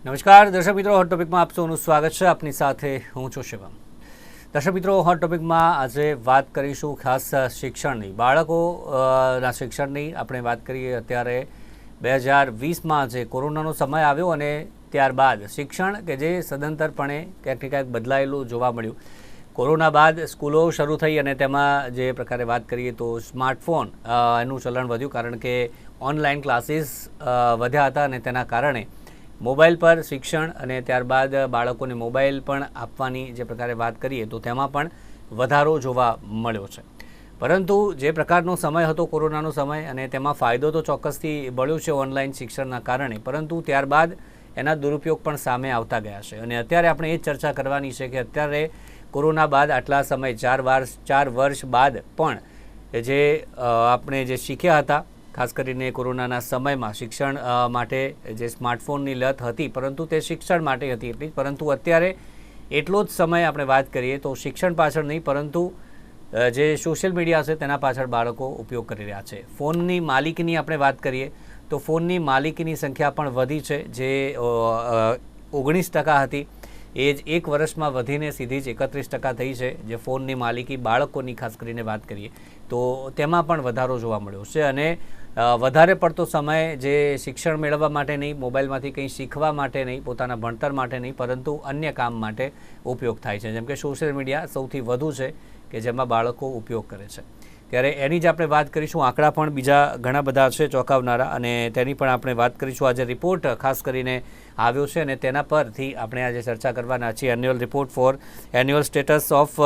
નમસ્કાર દર્શક મિત્રો, હોટ ટોપિકમાં આપ સૌનું સ્વાગત છે. આપની સાથે હું છું શિવમ. દર્શક મિત્રો, હોટ ટોપિકમાં આજે વાત કરીશું ખાસ શિક્ષણની, બાળકોના શિક્ષણની. આપણે વાત કરીએ અત્યારે 2020માં જે કોરોનાનો સમય આવ્યો અને ત્યારબાદ શિક્ષણ કે જે સદંતરપણે ક્યાંક ને ક્યાંક બદલાયેલું જોવા મળ્યું. કોરોના બાદ સ્કૂલો શરૂ થઈ અને તેમાં જે પ્રકારે વાત કરીએ તો સ્માર્ટફોન એનું ચલણ વધ્યું, કારણ કે ઓનલાઈન ક્લાસીસ વધ્યા હતા અને તેના કારણે મોબાઈલ પર શિક્ષણ અને ત્યારબાદ બાળકોને મોબાઈલ પણ આપવાની જે પ્રકારે વાત કરીએ તો તેમાં પણ વધારો જોવા મળ્યો છે. પરંતુ જે પ્રકારનો સમય હતો કોરોનાનો સમય, અને તેમાં ફાયદો તો ચોક્કસથી મળ્યો છે ઓનલાઈન શિક્ષણના કારણે, પરંતુ ત્યારબાદ એના દુરુપયોગ પણ સામે આવતા ગયા છે. અને અત્યારે આપણે એ જ ચર્ચા કરવાની છે કે અત્યારે કોરોના બાદ આટલા સમય 4 વર્ષ બાદ પણ જે આપણે જે શીખ્યા હતા, ખાસ કરીને કોરોનાના સમયમાં શિક્ષણ માટે જે સ્માર્ટફોનની લત હતી, પરંતુ તે શિક્ષણ માટે હતી એટલી જ. પરંતુ અત્યારે એટલો જ સમય આપણે વાત કરીએ તો શિક્ષણ પાછળ નહીં, પરંતુ જે સોશિયલ મીડિયા છે તેના પાછળ બાળકો ઉપયોગ કરી રહ્યા છે. ફોનની માલિકીની આપણે વાત કરીએ તો ફોનની માલિકીની સંખ્યા પણ વધી છે. જે 19% હતી એ જ 1 વર્ષમાં વધીને સીધી જ 31% થઈ છે. જે ફોનની માલિકી બાળકોની ખાસ કરીને વાત કરીએ તો તેમાં પણ વધારો જોવા મળ્યો છે. અને વધારે પડતો સમય જે શિક્ષણ મેળવવા માટે નહીં, મોબાઈલમાંથી કંઈ શીખવા માટે નહીં, પોતાના ભણતર માટે નહીં, પરંતુ અન્ય કામ માટે ઉપયોગ થાય છે. જેમ કે સોશિયલ મીડિયા સૌથી વધુ છે કે જેમાં બાળકો ઉપયોગ કરે છે. ત્યારે એની જ આપણે વાત કરીશું. આંકડા પણ બીજા ઘણા બધા છે ચોંકાવનારા, અને તેની પણ આપણે વાત કરીશું. આજે રિપોર્ટ ખાસ કરીને આવ્યો છે અને તેના પરથી આપણે આજે ચર્ચા કરવાના છીએ. Annual report for annual status of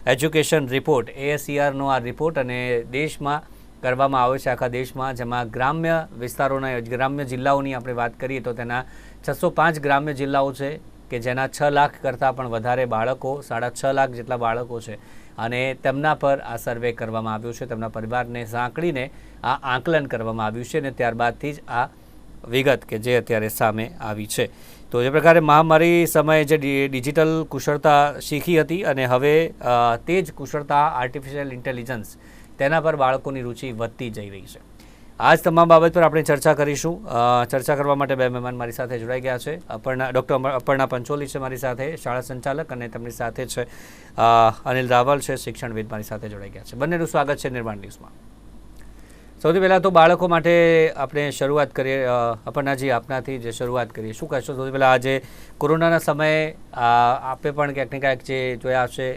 education report, ASERનો આ રિપોર્ટ, અને દેશમાં કરવામાં આવે છે, આખા દેશમાં, જેમાં ગ્રામ્ય વિસ્તારોના, ગ્રામ્ય જિલ્લાઓની આપણે વાત કરીએ તો તેના 605 ગ્રામ્ય જિલ્લાઓ છે કે જેના 6 લાખ કરતાં પણ વધારે બાળકો, 6.5 લાખ જેટલા બાળકો છે. અને તેમના પર આ સર્વે કરવામાં આવ્યું છે, તેમના પરિવારને સાંકળીને આ આંકલન કરવામાં આવ્યું છે, અને ત્યારબાદથી જ આ વિગત કે જે અત્યારે સામે આવી છે. તો જે પ્રકારે મહામારી સમયે જે ડિજિટલ કુશળતા શીખી હતી અને હવે તે જ કુશળતા આર્ટિફિશિયલ ઇન્ટેલિજન્સ, તેના પર બાળકોની રુચિ વધતી જઈ રહી છે. આ જ તમામ બાબત પર આપણે ચર્ચા કરીશું. ચર્ચા કરવા માટે 2 મહેમાન મારી સાથે જોડાઈ ગયા છે. ડૉક્ટર અપર્ણા પંચોલી છે મારી સાથે, શાળા સંચાલક, અને તેમની સાથે છે અનિલ રાવલ છે, શિક્ષણવિદ, મારી સાથે જોડાઈ ગયા છે. બંનેનું સ્વાગત છે નિર્માણ ન્યૂઝમાં. સૌથી પહેલાં તો બાળકો માટે આપણે શરૂઆત કરીએ. અપર્ણાજી, આપનાથી જે શરૂઆત કરીએ, શું કહેશો સૌથી પહેલાં? આજે કોરોનાના સમયે આપે પણ ક્યાંક ને ક્યાંક જે જોયા હશે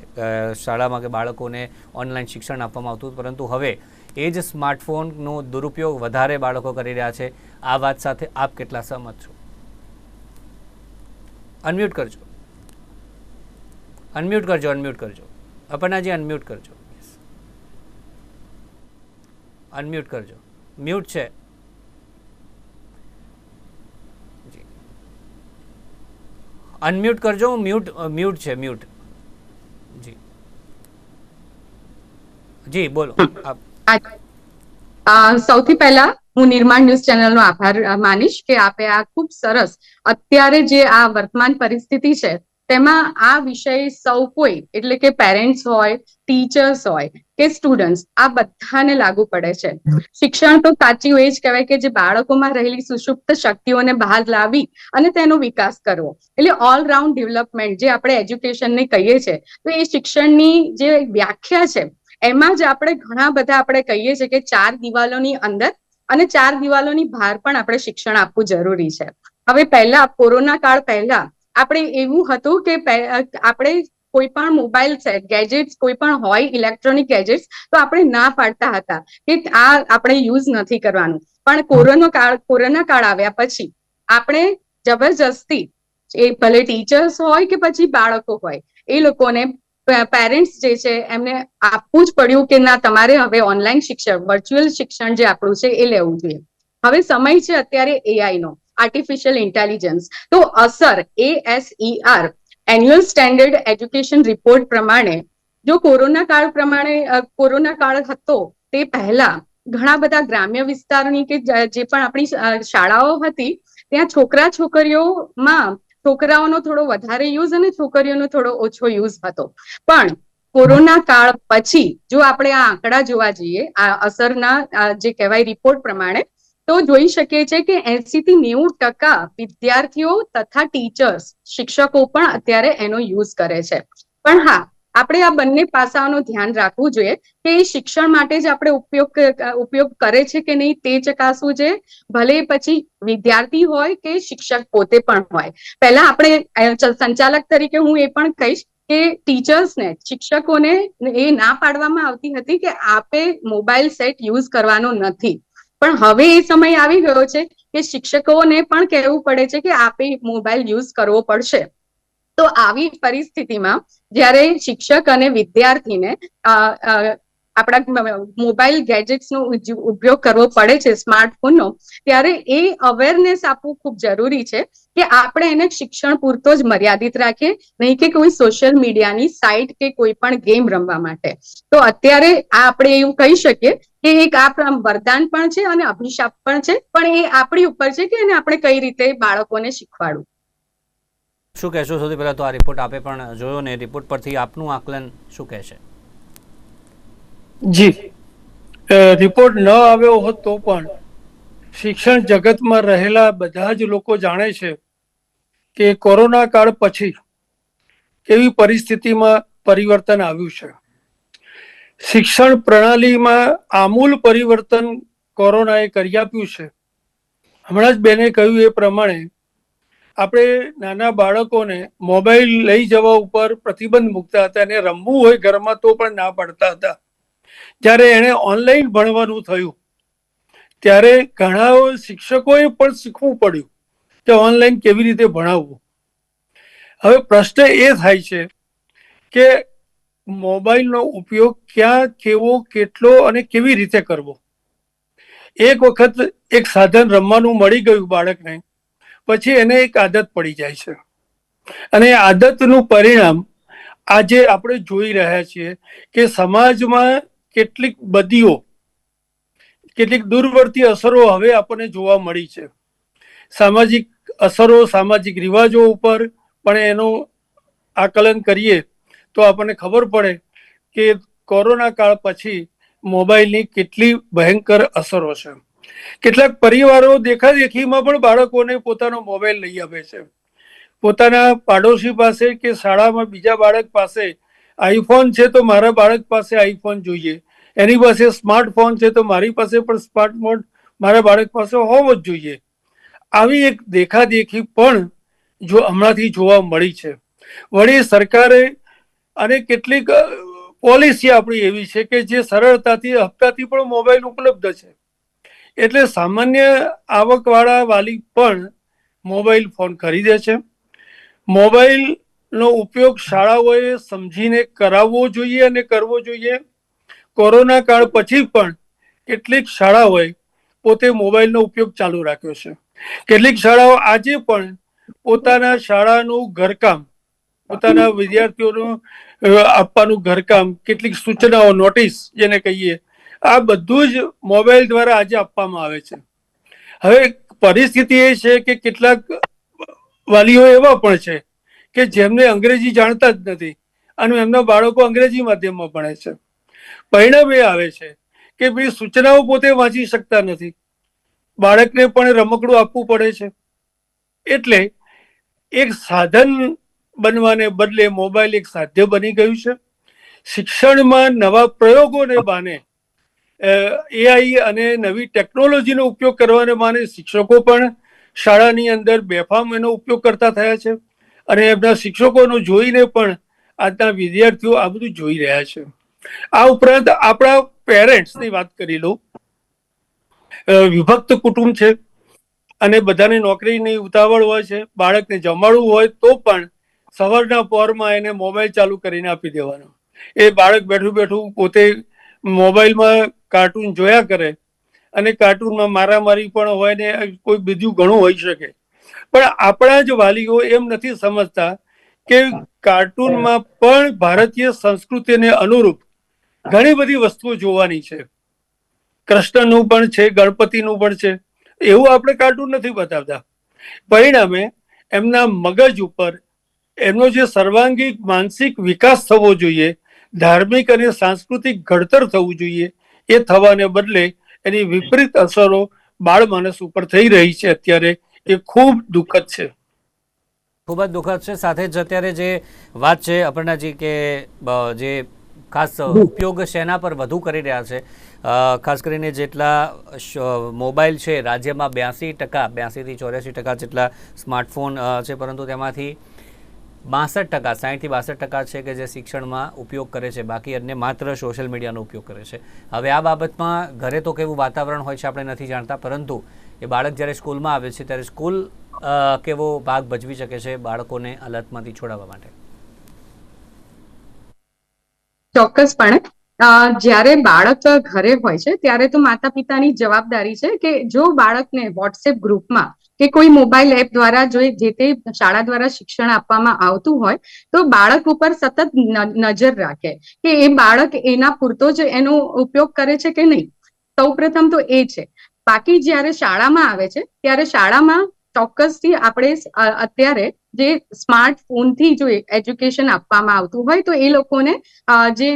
શાળામાં કે બાળકોને ઓનલાઈન શિક્ષણ આપવામાં આવતું, પરંતુ હવે એ જ સ્માર્ટફોનનો દુરુપયોગ વધારે બાળકો કરી રહ્યા છે. આ વાત સાથે આપ કેટલા સહમત છો? અનમ્યુટ કરજો, અનમ્યુટ કરજો, અનમ્યુટ કરજો. અપર્ણાજી, અનમ્યુટ કરજો, અનમ્યુટ કરજો. મ્યુટ છે. જી, અનમ્યુટ કરજો. મ્યુટ છે, મ્યુટ. જી જી, બોલો આપ. સૌથી પહેલા હું નિર્માણ ન્યૂઝ ચેનલનો આભાર માનીશ કે આપે આ ખૂબ સરસ, અત્યારે જે આ વર્તમાન પરિસ્થિતિ છે તેમાં આ વિષય સૌ કોઈ, એટલે કે પેરેન્ટ્સ હોય, ટીચર્સ હોય કે સ્ટુડન્ટ્સ, આ બધાને લાગુ પડે છે. શિક્ષણ તો સાચું એ જ કહેવાય કે જે બાળકોમાં રહેલી સુષુપ્ત શક્તિઓને બહાર લાવી અને તેનો વિકાસ કરવો, એટલે ઓલરાઉન્ડ ડેવલપમેન્ટ જે આપણે એજ્યુકેશનને કહીએ છીએ. તો એ શિક્ષણની જે વ્યાખ્યા છે એમાં જ આપણે ઘણા બધા આપણે કહીએ છીએ કે 4 દિવાલોની અંદર અને 4 દિવાલોની બહાર પણ આપણે શિક્ષણ આપવું જરૂરી છે. હવે પહેલા કોરોના કાળ પહેલા આપણે એવું હતું કે આપણે કોઈ પણ મોબાઈલ સેટ, ગેજેટ્સ કોઈ પણ હોય, ઇલેક્ટ્રોનિક ગેજેટ્સ, તો આપણે ના પાડતા હતા કે આ આપણે યુઝ નથી કરવાનું. પણ કોરોના કાળ આવ્યા પછી આપણે જબરજસ્તી, એ ભલે ટીચર્સ હોય કે પછી બાળકો હોય, એ લોકોને પેરેન્ટ્સ જે છે એમને આપવું જ પડ્યું કે ના, તમારે હવે ઓનલાઈન શિક્ષણ, વર્ચ્યુઅલ શિક્ષણ જે આપણું છે એ લેવું જોઈએ. હવે સમય છે અત્યારે AI નો, આર્ટિફિશિયલ ઇન્ટેલિજન્સ. તો અસર, ASER annual standard education report પ્રમાણે, જો કોરોના કાળ હતો તે પહેલા ઘણા બધા ગ્રામ્ય વિસ્તારની કે જે પણ આપણી શાળાઓ હતી ત્યાં છોકરાઓનો થોડો વધારે યુઝ અને છોકરીઓનો થોડો ઓછો યુઝ હતો. પણ કોરોના કાળ પછી જો આપણે આ આંકડા જોવા જઈએ, આ અસરના જે કહેવાય રિપોર્ટ પ્રમાણે, તો જોઈ શકીએ છીએ કે 80% થી 90% વિદ્યાર્થીઓ તથા ટીચર્સ શિક્ષકો પણ અત્યારે એનો યુઝ કરે છે. પણ હા, આપણે આ બંને પાસાઓનું ધ્યાન રાખવું જોઈએ કે એ શિક્ષણ માટે જ આપણે ઉપયોગ કરે છે કે નહીં તે ચકાસવું છે, ભલે પછી વિદ્યાર્થી હોય કે શિક્ષક પોતે પણ હોય. પહેલા આપણે સંચાલક તરીકે હું એ પણ કહીશ કે ટીચર્સને, શિક્ષકોને એ ના પાડવામાં આવતી હતી કે આપે મોબાઈલ સેટ યુઝ કરવાનો નથી, પણ હવે એ સમય આવી ગયો છે કે શિક્ષકોને પણ કહેવું પડે છે કે આપે મોબાઈલ યુઝ કરવો પડશે. તો આવી પરિસ્થિતિમાં જ્યારે શિક્ષક અને વિદ્યાર્થીને આપણા મોબાઈલ ગેજેટ્સનો ઉપયોગ કરવો પડે છે, સ્માર્ટફોનનો, ત્યારે એ અવેરનેસ આપવું ખૂબ જરૂરી છે કે આપણે એને શિક્ષણ પૂરતો જ મર્યાદિત રાખીએ, નહીં કે કોઈ સોશિયલ મીડિયાની સાઇટ કે કોઈ પણ ગેમ રમવા માટે. તો અત્યારે આપણે એવું કહી શકીએ કે એક આ વરદાન પણ છે અને અભિશાપ પણ છે, પણ એ આપણી ઉપર છે કે એને આપણે કઈ રીતે બાળકોને શીખવાડવું. શું કહેશો? સૌથી પહેલા તો આ રિપોર્ટ આપે પણ જોયો ને, રિપોર્ટ પરથી આપનું આકલન શું કહેશે? જી, રિપોર્ટ ન આવ્યો હોત તો પણ શિક્ષણ જગતમાં રહેલા બધા જ લોકો જાણે છે કે કોરોના કાળ પછી કેવી પરિસ્થિતિમાં પરિવર્તન આવ્યું છે. શિક્ષણ પ્રણાલીમાં આમૂલ પરિવર્તન કોરોનાએ કરી આપ્યું છે. હમણાં જ બેને કહ્યું એ પ્રમાણે આપણે નાના બાળકોને મોબાઈલ લઈ જવા ઉપર પ્રતિબંધ મૂકતા હતા અને રમવું હોય ઘરમાં તો પણ ના પાડતા હતા. જ્યારે એને ઓનલાઈન ભણવાનું થયું ત્યારે ઘણા શિક્ષકોએ પણ શીખવું પડ્યું કે ઓનલાઈન કેવી રીતે ભણાવવું. હવે પ્રશ્ન એ થાય છે કે મોબાઈલનો ઉપયોગ ક્યાં, કેવો, કેટલો અને કેવી રીતે કરવો. એક વખત એક સાધન રમવાનું મળી ગયું બાળકને, પછી એને એક આદત પડી જાય છે અને આદતનું પરિણામ આજે આપણે જોઈ રહ્યા છીએ કે સમાજમાં કેટલીક બદીઓ, કેટલીક દૂરવર્તી અસરો હવે આપણને જોવા મળી છે. સામાજિક અસરો, સામાજિક રિવાજો ઉપર પણ એનું આકલન કરીએ તો આપણને ખબર પડે કે કોરોના કાળ પછી મોબાઈલની કેટલી ભયંકર અસરો છે. કેટલાક પરિવારો દેખાદેખીમાં પણ બાળકોને પોતાનો મોબાઈલ લઈ આપે છે. પોતાના પાડોશી પાસે કે શાળામાં બીજા બાળક પાસે આઈફોન છે તો મારા બાળક પાસે આઈફોન જોઈએ, એની પાસે સ્માર્ટફોન છે તો મારી પાસે પણ સ્માર્ટફોન મારા બાળક પાસે હોવો જ જોઈએ. આવી એક દેખાદેખી પણ હમણાંથી જોવા મળી છે. વળી સરકારે અને કેટલીક પોલિસી આપણી એવી છે કે જે સરળતાથી હપ્તાથી પણ મોબાઈલ ઉપલબ્ધ છે, એટલે સામાન્ય આવકવાળા વાલી પણ મોબાઈલ ફોન ખરીદે છે. મોબાઈલનો ઉપયોગ શાળાઓએ સમજીને કરાવવો જોઈએ અને કરવો જોઈએ. કોરોના કાળ પછી પણ કેટલીક શાળાઓએ પોતે મોબાઈલનો ઉપયોગ ચાલુ રાખ્યો છે. કેટલીક શાળાઓ આજે પણ પોતાના શાળાનું ઘરકામ, પોતાના વિદ્યાર્થીઓનું આપવાનું ઘરકામ, કેટલીક સૂચનાઓ, નોટિસ જેને કહીએ, આ બધું જ મોબાઈલ દ્વારા આજે આપવામાં આવે છે. હવે પરિસ્થિતિ એ છે કે કેટલાક વાલીઓ એવા પણ છે કે જેમને અંગ્રેજી જાણતા જ નથી અને એમના બાળકો અંગ્રેજી માધ્યમમાં ભણે છે. પરિણામ એ આવે છે કે ભાઈ સૂચનાઓ પોતે વાંચી શકતા નથી, બાળકને પણ રમકડું આપવું પડે છે. એટલે એક સાધન બનવાને બદલે મોબાઈલ એક સાધ્ય બની ગયું છે. શિક્ષણમાં નવા પ્રયોગોને બહાને, એઆઈ અને નવી ટેકનોલોજીનો ઉપયોગ કરવાને બહાને શિક્ષકો પણ શાળાની અંદર બેફામ એનો ઉપયોગ કરતા થયા છે અને એમના શિક્ષકોનો જોઈને પણ આજના વિદ્યાર્થીઓ આ બધું જોઈ રહ્યા છે. આ ઉપરાંત આપણા પેરેન્ટ્સની વાત કરી લો. વિભક્ત કુટુંબ છે અને બધાને નોકરીની ઉતાવળ હોય છે. બાળકને જમાડવું હોય તો પણ સવારના પહોરમાં એને મોબાઈલ ચાલુ કરીને આપી દેવાનો. એ બાળક બેઠું બેઠું પોતે મોબાઈલમાં કાર્ટૂન જોયા કરે અને કાર્ટૂનમાં મારામારી પણ હોય ને કોઈ બીજું ઘણું હોઈ શકે. પણ આપણા જ વાલીઓ એમ નથી સમજતા કે કાર્ટૂનમાં પણ ભારતીય સંસ્કૃતિને અનુરૂપ ઘણી બધી વસ્તુઓ જોવાની છે. કૃષ્ણનું પણ છે, ગણપતિનું પણ છે. એવું આપણે કાર્ટૂન નથી બતાવતા. પરિણામે એમના મગજ ઉપર એમનો જે સર્વાંગી માનસિક વિકાસ થવો જોઈએ, ધાર્મિક અને સાંસ્કૃતિક ઘડતર થવું જોઈએ, એ થવાને બદલે એની વિપરીત અસરો બાળ માનસ ઉપર થઈ રહી છે અત્યારે, એ ખૂબ દુઃખદ છે. ખૂબ જ દુઃખદ છે. સાથે જ અત્યારે જે વાત છે અપર્ણાજી કે જે ખાસ ઉપયોગ શેના પર વધુ કરી રહ્યા છે, ખાસ કરીને જેટલા મોબાઈલ છે રાજ્યમાં 82% થી 84% જેટલા સ્માર્ટફોન છે, પરંતુ તેમાંથી 62% 60 થી 62% છે કે જે શિક્ષણમાં ઉપયોગ કરે છે, બાકી અન્ય માત્ર સોશિયલ મીડિયાનો ઉપયોગ કરે છે. હવે આ બાબતમાં ઘરે તો કેવું વાતાવરણ હોય છે આપણે નથી જાણતા, પરંતુ એ બાળક જ્યારે સ્કૂલમાં આવે છે ત્યારે સ્કૂલ કેવો ભાગ ભજવી શકે છે બાળકોને આ લતમાંથી છોડાવવા માટે? ચોક્કસપણે જ્યારે બાળક ઘરે હોય છે ત્યારે તો માતા પિતાની જવાબદારી છે કે જો બાળકને વોટ્સએપ ગ્રુપમાં કે કોઈ મોબાઈલ એપ દ્વારા જો જે તે શાળા દ્વારા શિક્ષણ આપવામાં આવતું હોય તો બાળક ઉપર સતત નજર રાખે કે એ બાળક એના પૂરતો જ એનો ઉપયોગ કરે છે કે નહીં. સૌ પ્રથમ તો એ છે. બાકી જ્યારે શાળામાં આવે છે ત્યારે શાળામાં ચોક્કસથી આપણે અત્યારે જે સ્માર્ટફોનથી જો એજ્યુકેશન આપવામાં આવતું હોય તો એ લોકોને જે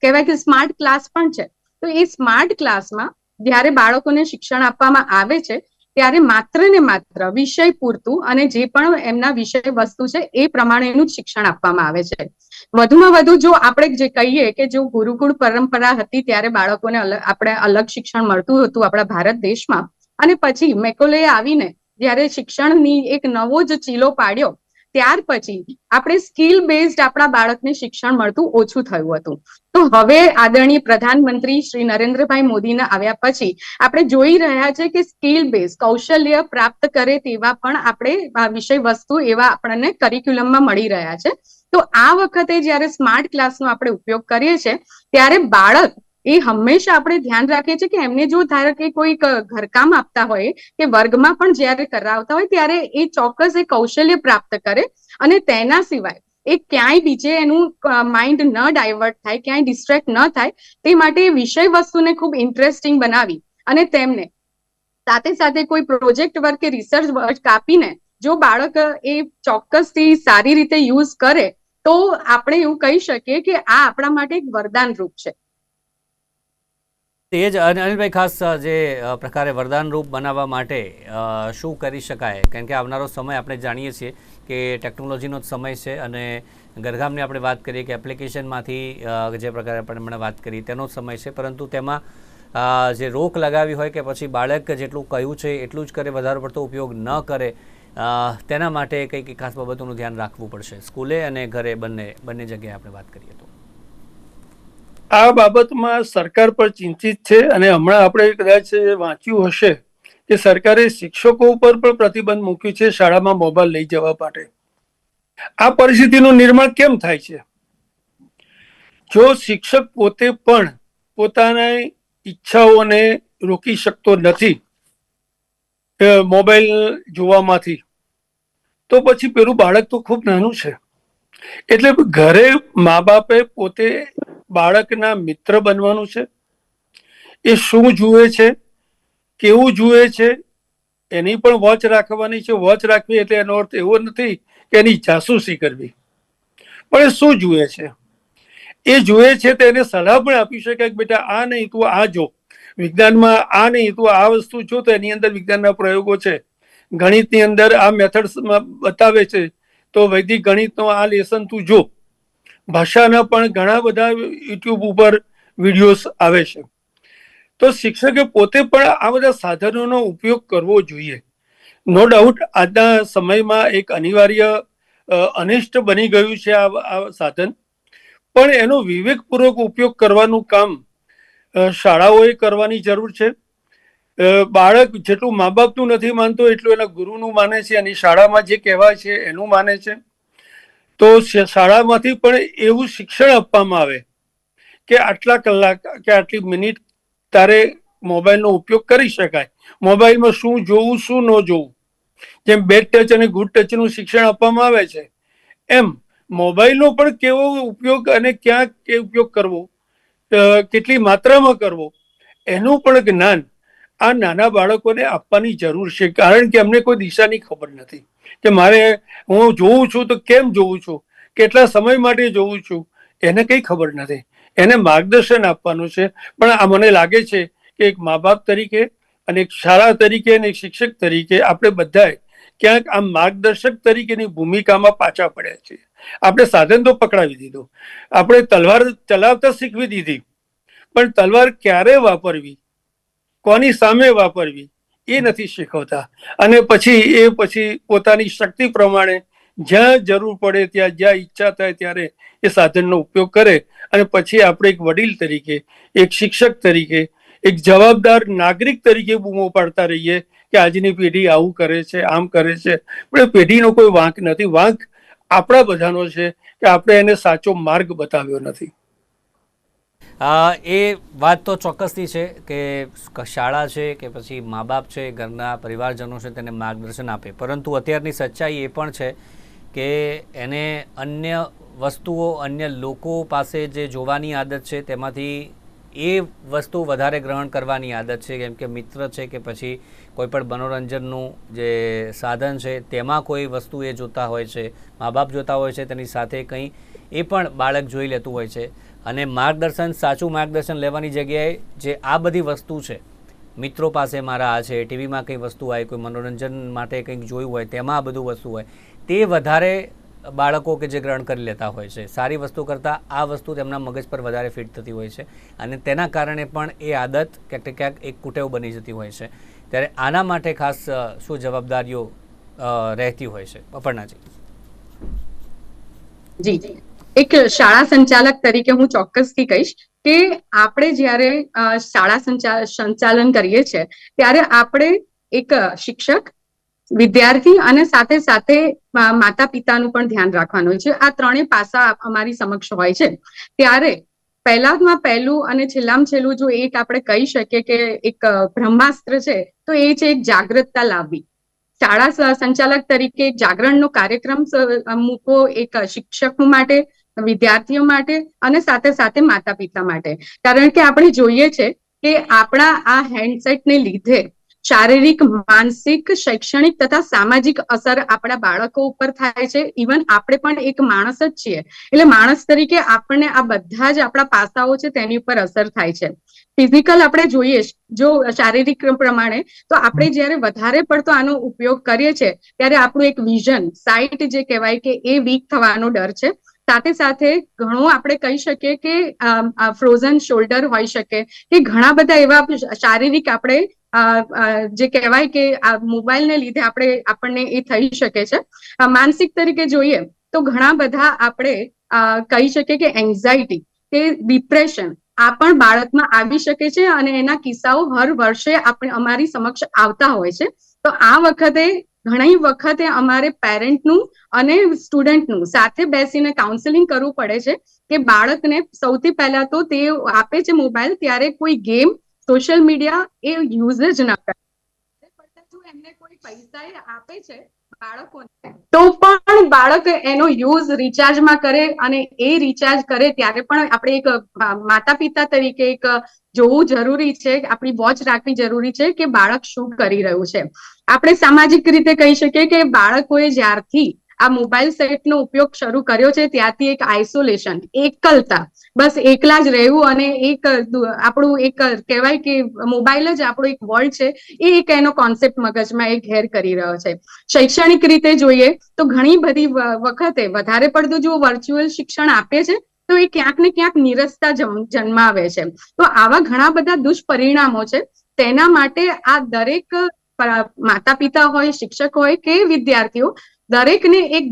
કહેવાય કે સ્માર્ટ ક્લાસ પણ છે, તો એ સ્માર્ટ ક્લાસમાં જ્યારે બાળકોને શિક્ષણ આપવામાં આવે છે ત્યારે માત્ર ને માત્ર વિષય પૂરતું અને જે પણ એમના વિષય વસ્તુ છે એ પ્રમાણેનું જ શિક્ષણ આપવામાં આવે છે. વધુમાં વધુ જો આપણે જે કહીએ કે જો ગુરુકુળ પરંપરા હતી ત્યારે બાળકોને આપણે અલગ શિક્ષણ મળતું હતું આપણા ભારત દેશમાં, અને પછી મેકોલેએ આવીને જ્યારે શિક્ષણની એક નવો જ ચીલો પાડ્યો ત્યાર પછી આપણે સ્કિલ બેઝડ આપણા બાળકને શિક્ષણ મળતું ઓછું થયું હતું. તો હવે આદરણીય પ્રધાનમંત્રી શ્રી નરેન્દ્રભાઈ મોદીના આવ્યા પછી આપણે જોઈ રહ્યા છે કે સ્કિલ બેઝ કૌશલ્ય પ્રાપ્ત કરે તેવા પણ આપણે વિષય વસ્તુ એવા આપણને કરિક્યુલમમાં મળી રહ્યા છે. તો આ વખતે જ્યારે સ્માર્ટ ક્લાસનો આપણે ઉપયોગ કરીએ છીએ ત્યારે બાળક એ હંમેશા આપણે ધ્યાન રાખીએ છીએ કે એમને જો ધારો કે કોઈ ઘરકામ આપતા હોય કે વર્ગમાં પણ જ્યારે કરાવતા હોય ત્યારે એ ચોક્કસ એ કૌશલ્ય પ્રાપ્ત કરે, અને તેના સિવાય એ ક્યાંય બીજે એનું માઇન્ડ ન ડાયવર્ટ થાય, ક્યાંય ડિસ્ટ્રેક્ટ ન થાય તે માટે વિષય વસ્તુને ખૂબ ઇન્ટરેસ્ટિંગ બનાવી અને તેમને સાથે સાથે કોઈ પ્રોજેક્ટ વર્ક કે રિસર્ચ વર્ક આપીને જો બાળક એ ચોક્કસથી સારી રીતે યુઝ કરે તો આપણે એવું કહી શકીએ કે આ આપણા માટે એક વરદાન રૂપ છે. તે જ અનિલભાઈ, ખાસ જે પ્રકારે વરદાન રૂપ બનાવવા માટે શું કરી શકાય? કારણ કે આવનારો સમય આપણે જાણીએ છીએ કે ટેકનોલોજીનો જ સમય છે, અને ઘરકામની આપણે વાત કરીએ કે એપ્લિકેશનમાંથી જે પ્રકારે આપણે હમણાં વાત કરી તેનો સમય છે, પરંતુ તેમાં જે રોક લગાવી હોય કે પછી બાળક જેટલું કહ્યું છે એટલું જ કરે, વધારે પડતો ઉપયોગ ન કરે, તેના માટે કંઈક ખાસ બાબતોનું ધ્યાન રાખવું પડશે સ્કૂલે અને ઘરે બંને જગ્યાએ આપણે વાત કરીએ તો. આ બાબતમાં સરકાર પર ચિંતિત છે, અને હમણાં આપણે કદાચ વાંચ્યું હશે કે સરકારે શિક્ષકો ઉપર પણ પ્રતિબંધ મૂક્યું છે શાળામાં મોબાઈલ લઈ જવા માટે. આ પરિસ્થિતિનું નિર્માણ કેમ થાય છે? જો શિક્ષક પોતે પણ પોતાની ઈચ્છાઓને રોકી શકતો નથી મોબાઈલ જોવામાંથી, તો પછી પેલું બાળક તો ખૂબ નાનું છે. એટલે ઘરે મા બાપે પોતે બાળકના મિત્ર બનવાનું છે. એ શું જુએ છે, કેવું જુએ છે, એની પણ વોચ રાખવાની છે. વોચ રાખવી એટલે એનો અર્થ એવો નથી કે એની જાસૂસી કરવી, પણ એ શું જુએ છે એ જુએ છે તો એને સલાહ પણ આપી શકાય કે બેટા આ નહીં તું આ જો, વિજ્ઞાનમાં આ નહીં તું આ વસ્તુ જો, તો એની અંદર વિજ્ઞાનના પ્રયોગો છે. ગણિતની અંદર આ મેથડ્સમાં બતાવે છે, તો વૈદિક ગણિતનો આ લેસન તું જો. ભાષાના પણ ઘણા બધા યુટ્યુબ ઉપર વિડીયોઝ આવે છે. તો શિક્ષકે પોતે પણ આ બધા સાધનોનો ઉપયોગ કરવો જોઈએ. નો ડાઉટ આજના સમયમાં એક અનિવાર્ય અનિષ્ટ બની ગયું છે આ સાધન, પણ એનો વિવેકપૂર્વક ઉપયોગ કરવાનું કામ શાળાઓએ કરવાની જરૂર છે. બાળક જેટલું મા બાપનું નથી માનતો એટલું એના ગુરુનું માને છે, અને શાળામાં જે કહેવાય છે એનું માને છે. તો શાળામાંથી પણ એવું શિક્ષણ આપવામાં આવે કે આટલા કલાક કે આટલી મિનિટ તારે મોબાઈલનો ઉપયોગ કરી શકાય. મોબાઈલમાં શું જોવું શું ન જોવું, જેમ બેડ ટચ અને ગુડ ટચનું શિક્ષણ આપવામાં આવે છે, એમ મોબાઈલનો પણ કેવો ઉપયોગ અને ક્યાં કે ઉપયોગ કરવો, કેટલી માત્રામાં કરવો, એનું પણ જ્ઞાન આ નાના બાળકોને આપવાની જરૂર છે. કારણ કે અમને કોઈ દિશાની ખબર નથી કે મારે હું જોઉં છું તો કેમ જોઉં છું, કેટલા સમય માટે જોઉં છું, એને કંઈ ખબર નથી. એને માર્ગદર્શન આપવાનું છે. પણ આ મને લાગે છે કે એક મા બાપ તરીકે અને એક શાળા તરીકે અને એક શિક્ષક તરીકે આપણે બધાએ ક્યાંક આ માર્ગદર્શક તરીકેની ભૂમિકામાં પાછા પડ્યા છીએ. આપણે સાધન તો પકડાવી દીધું, આપણે તલવાર ચલાવતા શીખવી દીધી, પણ તલવાર ક્યારે વાપરવી, કોની સામે વાપરવી એ નથી શીખવતા. અને પછી પોતાની શક્તિ પ્રમાણે જ્યાં જરૂર પડે ત્યાં, જ્યાં ઈચ્છા થાય ત્યારે એ સાધનનો ઉપયોગ કરે. અને પછી આપણે એક વડીલ તરીકે, એક શિક્ષક તરીકે, એક જવાબદાર નાગરિક તરીકે બૂમો પાડતા રહીએ કે આજની પેઢી આવું કરે છે, આમ કરે છે. પણ એ પેઢીનો કોઈ વાંક નથી, વાંક આપણા બધાનો છે કે આપણે એને સાચો માર્ગ બતાવ્યો નથી. એ વાત તો ચોક્કસથી છે કે શાળા છે કે પછી મા બાપ છે, ઘરના પરિવારજનો છે, તેને માર્ગદર્શન આપે, પરંતુ અત્યારની સચ્ચાઈ એ પણ છે કે એને અન્ય વસ્તુઓ, અન્ય લોકો પાસે જે જોવાની આદત છે તેમાંથી એ વસ્તુ વધારે ગ્રહણ કરવાની આદત છે. કેમ કે મિત્ર છે કે પછી કોઈ પણ મનોરંજનનું જે સાધન છે તેમાં કોઈ વસ્તુ એ જોતા હોય છે, મા બાપ જોતા હોય છે, તેની સાથે કંઈ એ પણ બાળક જોઈ લેતું હોય છે. અને માર્ગદર્શન, સાચું માર્ગદર્શન લેવાની જગ્યાએ જે આ બધી વસ્તુ છે, મિત્રો પાસે મારા આ છે, ટીવીમાં કંઈ વસ્તુ હોય, કોઈ મનોરંજન માટે કંઈક જોયું હોય તેમાં આ બધું વસ્તુ હોય, તે વધારે બાળકો કે જે ગ્રહણ કરી લેતા હોય છે. સારી વસ્તુ કરતાં આ વસ્તુ તેમના મગજ પર વધારે ફિટ થતી હોય છે અને તેના કારણે પણ એ આદત ક્યાંક ને ક્યાંક એક કુટેવ બની જતી હોય છે. ત્યારે આના માટે ખાસ શું જવાબદારીઓ રહેતી હોય છે, અપર્ણાજી? જી, એક શાળા સંચાલક તરીકે હું ચોક્કસથી કહીશ કે આપણે જ્યારે શાળા સંચાલન કરીએ છીએ ત્યારે આપણે એક શિક્ષક, વિદ્યાર્થી અને સાથે સાથે માતા પિતાનું પણ ધ્યાન રાખવાનું હોય છે. આ ત્રણેય પાસા અમારી સમક્ષ હોય છે. ત્યારે પહેલામાં પહેલું અને છેલ્લામાં છેલ્લું જો એક આપણે કહી શકીએ કે એક બ્રહ્માસ્ત્ર છે તો એ છે એક જાગૃતતા લાવવી. શાળા સંચાલક તરીકે જાગરણનો કાર્યક્રમ મૂકવો, એક શિક્ષકો માટે, વિદ્યાર્થીઓ માટે અને સાથે સાથે માતા પિતા માટે. કારણ કે આપણે જોઈએ છે કે આપણા આ હેન્ડસેટને લીધે શારીરિક, માનસિક, શૈક્ષણિક તથા સામાજિક અસર આપણા બાળકો ઉપર થાય છે. ઇવન આપણે પણ એક માણસ જ છીએ, એટલે માણસ તરીકે આપણને આ બધા જ આપણા પાસાઓ છે તેની ઉપર અસર થાય છે. ફિઝિકલ આપણે જોઈએ, જો શારીરિક પ્રમાણે, તો આપણે જ્યારે વધારે પડતો આનો ઉપયોગ કરીએ છીએ ત્યારે આપણું એક વિઝન, સાઇટ જે કહેવાય કે એ વીક થવાનો ડર છે. સાથે સાથે ઘણું આપણે કહી શકીએ કે ફ્રોઝન શોલ્ડર હોઈ શકે કે ઘણા બધા એવા શારીરિક આપણે જે કહેવાય કે આ મોબાઈલને લીધે આપણને એ થઈ શકે છે. માનસિક તરીકે જોઈએ તો ઘણા બધા આપણે કહી શકીએ કે એન્ઝાઇટી કે ડિપ્રેશન આ પણ બાળકમાં આવી શકે છે અને એના કિસ્સાઓ હર વર્ષે અમારી સમક્ષ આવતા હોય છે. તો આ વખતે ઘણી વખતે અમારે પેરેન્ટનું અને સ્ટુડન્ટનું સાથે બેસીને કાઉન્સેલિંગ કરવું પડે છે કે બાળકને સૌથી પહેલા તો તે આપે છે મોબાઈલ ત્યારે કોઈ ગેમ, સોશિયલ મીડિયા એ યુઝ જ ના કરે. એમને કોઈ પૈસા આપે છે બાળકોને તો પણ બાળક એનો યુઝ રિચાર્જમાં કરે અને એ રિચાર્જ કરે ત્યારે પણ આપણે એક માતા પિતા તરીકે એક જોવું જરૂરી છે, આપણી વોચ રાખવી જરૂરી છે કે બાળક શું કરી રહ્યું છે. આપણે સામાજિક રીતે કહી શકીએ કે બાળકોએ જ્યારથી આ મોબાઈલ સેટનો ઉપયોગ શરૂ કર્યો છે ત્યારથી એક આઇસોલેશન, એકલતા, બસ એકલા જ રહેવું અને એક આપણું એક કહેવાય કે મોબાઈલ જ આપણું એક વર્લ્ડ છે, એ એક એનો કોન્સેપ્ટ મગજમાં એ ઘેર કરી રહ્યો છે. શૈક્ષણિક રીતે જોઈએ તો ઘણી બધી વખતે વધારે પડતું જો વર્ચ્યુઅલ શિક્ષણ આપે છે તો એ ક્યાંક ને ક્યાંક નીરસતા જન્માવે છે. તો આવા ઘણા બધા દુષ્પરિણામો છે. તેના માટે આ દરેક માતા પિતા હોય, શિક્ષક હોય કે વિદ્યાર્થીઓ, દરેકને એક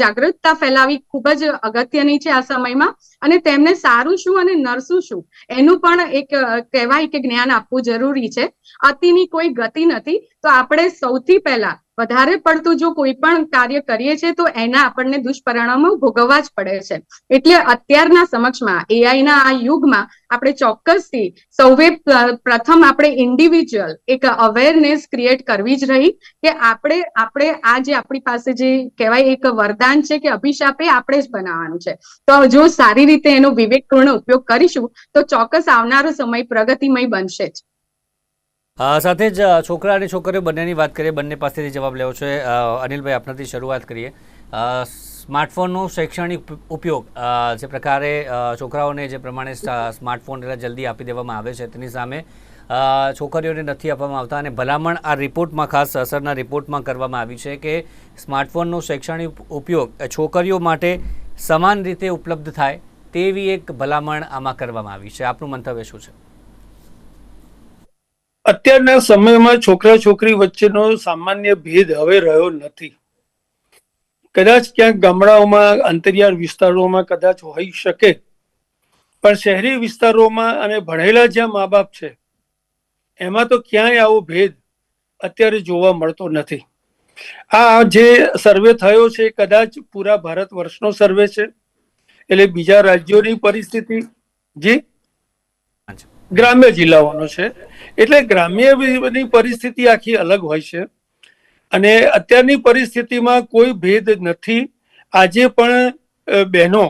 જાગૃતતા ફેલાવી ખૂબ જ અગત્યની છે આ સમયમાં. અને તેમને સારું શું અને નરસું શું એનું પણ એક કહેવાય કે જ્ઞાન આપવું જરૂરી છે. અતિની કોઈ ગતિ નથી. તો આપણે સૌથી પહેલા વધારે પડતું જો કોઈ પણ કાર્ય કરીએ છીએ તો એના આપણને દુષ્પરિણામો ભોગવવા જ પડે છે. એટલે અત્યારના સમક્ષમાં એઆઈના આ યુગમાં આપણે ચોક્કસથી સૌએ પ્રથમ આપણે ઇન્ડિવિજ્યુઅલ એક અવેરનેસ ક્રિએટ કરવી જ રહી કે આપણે આ જે આપણી પાસે જે કહેવાય એક વરદાન છે કે અભિશાપ એ આપણે જ બનાવવાનું છે. તો જો સારી રીતે એનો વિવેકપૂર્ણ ઉપયોગ કરીશું તો ચોક્કસ આવનારો સમય પ્રગતિમય બનશે જ. સાથે જ છોકરા અને છોકરીઓ બંનેની વાત કરીએ, બંને પાસેથી જવાબ લેવો છે. અનિલભાઈ, આપણાથી શરૂઆત કરીએ. સ્માર્ટફોનનો શૈક્ષણિક ઉપયોગ જે પ્રકારે છોકરાઓને જે પ્રમાણે સ્માર્ટફોન જલ્દી આપી દેવામાં આવે છે તેની સામે છોકરીઓને નથી આપવામાં આવતા અને ભલામણ આ રિપોર્ટમાં ખાસ અસરના રિપોર્ટમાં કરવામાં આવી છે કે સ્માર્ટફોનનો શૈક્ષણિક ઉપયોગ છોકરીઓ માટે સમાન રીતે ઉપલબ્ધ થાય તેવી એક ભલામણ આમાં કરવામાં આવી છે. આપનું મંતવ્ય શું છે? અત્યારના સમયમાં છોકરા છોકરી વચ્ચેનો સામાન્ય ભેદ હવે રહ્યો નથી. કદાચ ક્યાંક ગામડાઓમાં અંતરિયાળ વિસ્તારોમાં કદાચ હોઈ શકે, પણ શહેરી વિસ્તારોમાં અને ભણેલા જ્યાં મા બાપ છે એમાં તો ક્યાંય આવો ભેદ અત્યારે જોવા મળતો નથી. આ જે સર્વે થયો છે કદાચ પૂરા ભારત વર્ષનો સર્વે છે, એટલે બીજા રાજ્યોની પરિસ્થિતિ જે ગ્રામ્ય જિલ્લાઓનો છે, એટલે ગ્રામ્યની પરિસ્થિતિ આખી અલગ હોય છે અને અત્યારની પરિસ્થિતિમાં કોઈ ભેદ નથી. આજે પણ બહેનો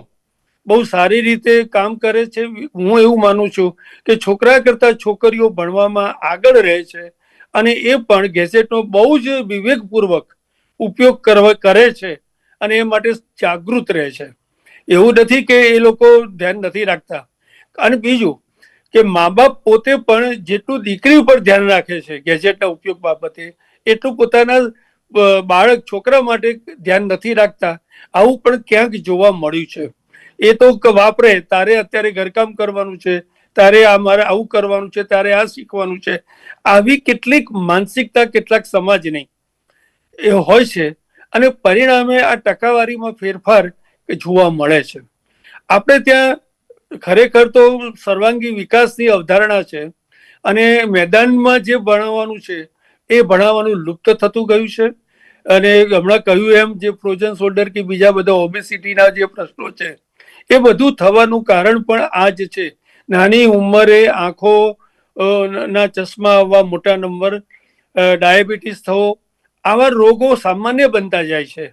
બહુ સારી રીતે કામ કરે છે. હું એવું માનું છું કે છોકરા કરતા છોકરીઓ ભણવામાં આગળ રહે છે અને એ પણ ગેજેટનો બહુ જ વિવેકપૂર્વક ઉપયોગ કરે છે અને એ માટે જાગૃત રહે છે. એવું નથી કે એ લોકો ધ્યાન નથી રાખતા. અને બીજું કે મા બાપ પોતે પણ જેટલું દીકરી ઉપર ધ્યાન રાખે છે ગેજેટના ઉપયોગ બાબતે, એટલું પોતાના બાળક છોકરા માટે ધ્યાન નથી રાખતા. આવું પણ ક્યાંક જોવા મળ્યું છે. એ તો વાપરે, તારે અત્યારે ઘરકામ કરવાનું છે, તારે મારે આવું કરવાનું છે, તારે આ શીખવાનું છે, આવી કેટલીક માનસિકતા કેટલાક સમાજની એ હોય છે અને પરિણામે આ ટકાવારીમાં ફેરફાર જોવા મળે છે. આપણે ત્યાં ખરેખર તો સર્વાંગી વિકાસની અવધારણા છે અને મેદાનમાં જે ભણાવવાનું છે એ ભણાવવાનું લુપ્ત થતું ગયું છે. અને હમણાં કહ્યું એમ જે ફ્રોઝન શોલ્ડર કે બીજા બધા ઓબેસિટીના જે પ્રશ્નો છે એ બધું થવાનું કારણ પણ આ જ છે. નાની ઉંમરે આંખો ના ચશ્મા આવવા, મોટા નંબર, ડાયાબિટીસ થવો, આવા રોગો સામાન્ય બનતા જાય છે.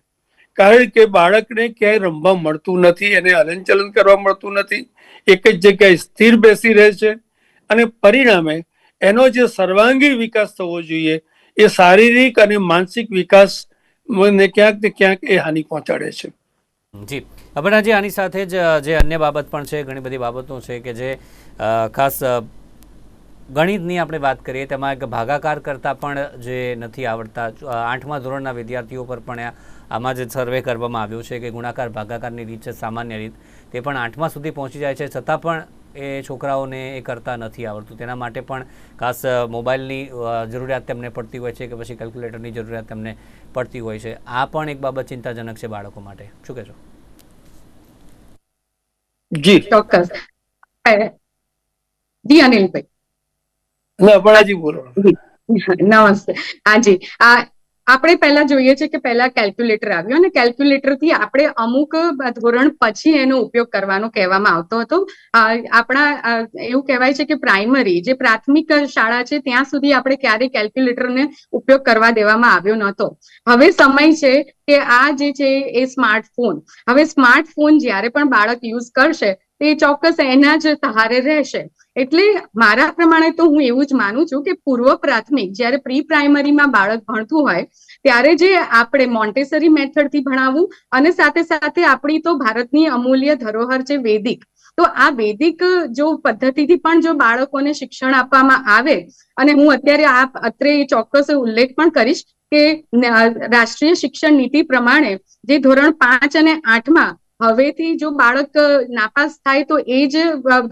કારણ કે બાળકને ક્યાંય રમવા મળતું નથી, એને હલનચલન કરવા મળતું નથી, એક જ જગ્યાએ સ્થિર બેસી રહે છે અને પરિણામે એનો જે સર્વાંગી વિકાસ થવો જોઈએ એ શારીરિક અને માનસિક વિકાસ ને ક્યાંક ને ક્યાંક એ હાનિ પહોંચાડે છે. જી અપર્ણાજી, આની સાથે જ જે અન્ય બાબત પણ છે, ઘણી બધી બાબતો છે કે જે ખાસ ગણિતની આપણે વાત કરીએ તેમાં એક ભાગાકાર કરતાં પણ જે નથી આવડતા 8મા ધોરણના વિદ્યાર્થીઓ પર પણ આમાં જે સર્વે કરવામાં આવ્યો છે કે ગુણાકાર ભાગાકારની રીત છે સામાન્ય રીત, તે પણ 8મા સુધી પહોંચી જાય છે છતાં પણ એ છોકરાઓને એ કરતા નથી આવડતું. તેના માટે પણ ખાસ મોબાઈલની જરૂરિયાત તેમને પડતી હોય છે કે પછી કેલ્ક્યુલેટરની જરૂરિયાત તેમને પડતી હોય છે. આ પણ એક બાબત ચિંતાજનક છે બાળકો માટે. શું કહેશો? જી ચોક્કસ. જી અનિલભાઈ. અપર્ણાજી બોલો. નમસ્તે. હાજી, આપણે પહેલા જોઈએ છે કે પહેલા કેલ્ક્યુલેટર આવ્યો અને કેલ્ક્યુલેટર થી આપણે અમુક ધોરણ પછી એનો ઉપયોગ કરવાનો કહેવામાં આવતો હતો. આપણા એવું કહેવાય છે કે પ્રાઇમરી જે પ્રાથમિક શાળા છે ત્યાં સુધી આપણે ક્યારેય કેલ્ક્યુલેટરને ઉપયોગ કરવા દેવામાં આવ્યો નહોતો. હવે સમય છે કે આ જે છે એ સ્માર્ટફોન, હવે સ્માર્ટફોન જ્યારે પણ બાળક યુઝ કરશે તે ચોક્કસ એના જ સહારે રહેશે. એટલે મારા પ્રમાણે તો હું એવું જ માનું છું કે પૂર્વ પ્રાથમિક જ્યારે પ્રી પ્રાઇમરીમાં બાળક ભણતું હોય ત્યારે જે આપણે મોન્ટેસરી મેથડથી ભણાવવું અને સાથે સાથે આપણી તો ભારતની અમૂલ્ય ધરોહર છે વેદિક, તો આ વેદિક જો પદ્ધતિથી પણ જો બાળકોને શિક્ષણ આપવામાં આવે, અને હું અત્યારે અત્રે ચોક્કસ ઉલ્લેખ પણ કરીશ કે રાષ્ટ્રીય શિક્ષણ નીતિ પ્રમાણે જે ધોરણ 5 અને 8માં હવેથી જો બાળક નાપાસ થાય તો એ જ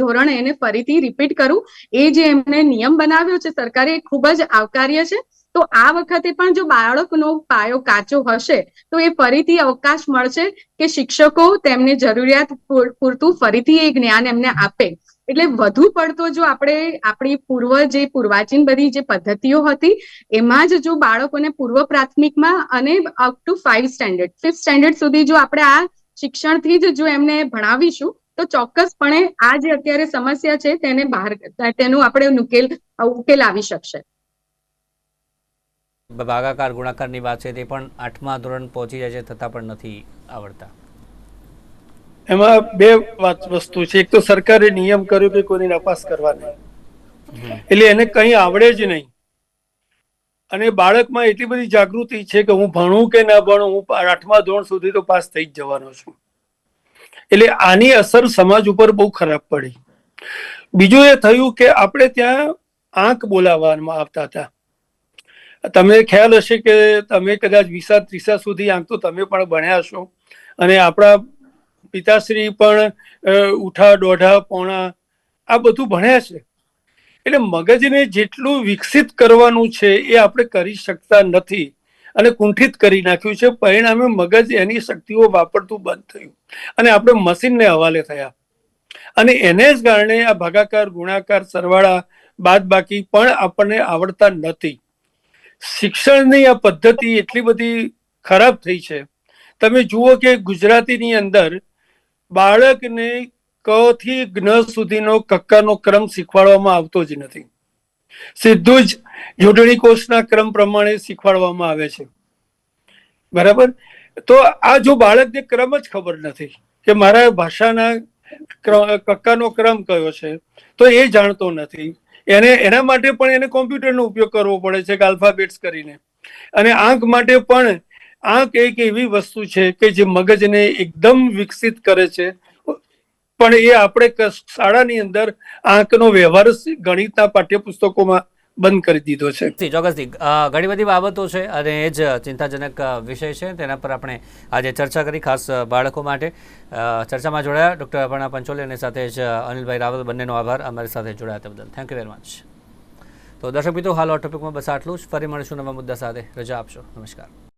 ધોરણ એને ફરીથી રિપીટ કરવું, એ જે એમને નિયમ બનાવ્યો છે સરકારે, એ ખૂબ જ આવકાર્ય છે. તો આ વખતે પણ જો બાળકનો પાયો કાચો હશે તો એ ફરીથી અવકાશ મળશે કે શિક્ષકો તેમને જરૂરિયાત પૂરતું ફરીથી એ જ્ઞાન એમને આપે. એટલે વધુ પડતો જો આપણે આપણી પૂર્વાચીન બધી જે પદ્ધતિઓ હતી એમાં જ જો બાળકોને પૂર્વ પ્રાથમિકમાં અને અપ ટુ 5th સ્ટેન્ડર્ડ સુધી જો આપણે આ શિક્ષણથી જ જો એમને ભણાવીશું તો ચોક્કસપણે આ જે અત્યારે સમસ્યા છે તેનું આપણે ઉકેલ આવી શકશે. ભાગાકાર ગુણાકારની વાત છે તે પણ 8મા ધોરણ પહોંચી જાય છે છતાં પણ નથી આવડતા. એમાં બે વસ્તુ છે. એક તો સરકારે નિયમ કર્યો કે કોઈને નપાસ કરવા નહીં, એટલે એને કંઈ આવડે જ નહીં અને બાળકમાં એટલી બધી જાગૃતિ છે કે હું ભણું કે ના ભણું, હું 8મા ધોરણ સુધી તો પાસ થઈ જ જવાનો છું. એટલે આની અસર સમાજ ઉપર બહુ ખરાબ પડી. બીજું એ થયું કે આપણે ત્યાં આંક બોલાવવામાં આવતા હતા. તમને ખ્યાલ હશે કે તમે કદાચ 20-30 સુધી આંક તો તમે પણ ભણ્યા છો, અને આપણા પિતાશ્રી પણ ઉઠા, દોઢા, પોણા આ બધું ભણ્યા છે. એટલે મગજને જેટલું વિકસિત કરવાનું છે એ આપણે કરી શકતા નથી અને કુંઠિત કરી નાખ્યું છે. પરિણામે મગજ એની શક્તિઓ વાપરતું બંધ થયું અને આપણે મશીનને હવાલે થયા, અને એને જ કારણે આ ભાગાકાર, ગુણાકાર, સરવાળા, બાદબાકી પણ આપણને આવડતા નથી. શિક્ષણની આ પદ્ધતિ એટલી બધી ખરાબ થઈ છે. તમે જુઓ કે ગુજરાતીની અંદર બાળકને ક થી જ્ઞ સુધીનો કક્કાનો ક્રમ શીખવાડવામાં આવતો જ નથી. સીધું જ જોડણી કોષના ક્રમ પ્રમાણે શીખવાડવામાં આવે છે. બરાબર? તો આ જો બાળકને ક્રમ જ ખબર નથી કે મારા ભાષાના કક્કાનો ક્રમ કયો છે, તો એ જાણતો નથી. એના માટે પણ એને કોમ્પ્યુટરનો ઉપયોગ કરવો પડે છે, આલ્ફાબેટ્સ કરીને. અને આંક માટે પણ આંક એક એવી વસ્તુ છે કે જે મગજને એકદમ વિકસિત કરે છે, પણ એ આપણે શાળાની અંદર આંકનો વ્યવહાર ગણિતના પાઠ્યપુસ્તકોમાં બંધ કરી દીધો છે. ચોક્કસથી ઘણી બધી બાબતો છે અને એ જ ચિંતાજનક વિષય છે. તેના પર આપણે આજે ચર્ચા કરી, ખાસ બાળકો માટે. ચર્ચામાં જોડાયા ડૉક્ટર અપર્ણા પંચોલી અને સાથે જ અનિલભાઈ રાવલ, બંનેનો આભાર અમારી સાથે જોડાયા તે બદલ. Thank you very much. તો દર્શક મિત્રો, હાલ આ ટોપિકમાં બસ આટલું જ. ફરી મળીશું નવા મુદ્દા સાથે. રજા આપશો. નમસ્કાર.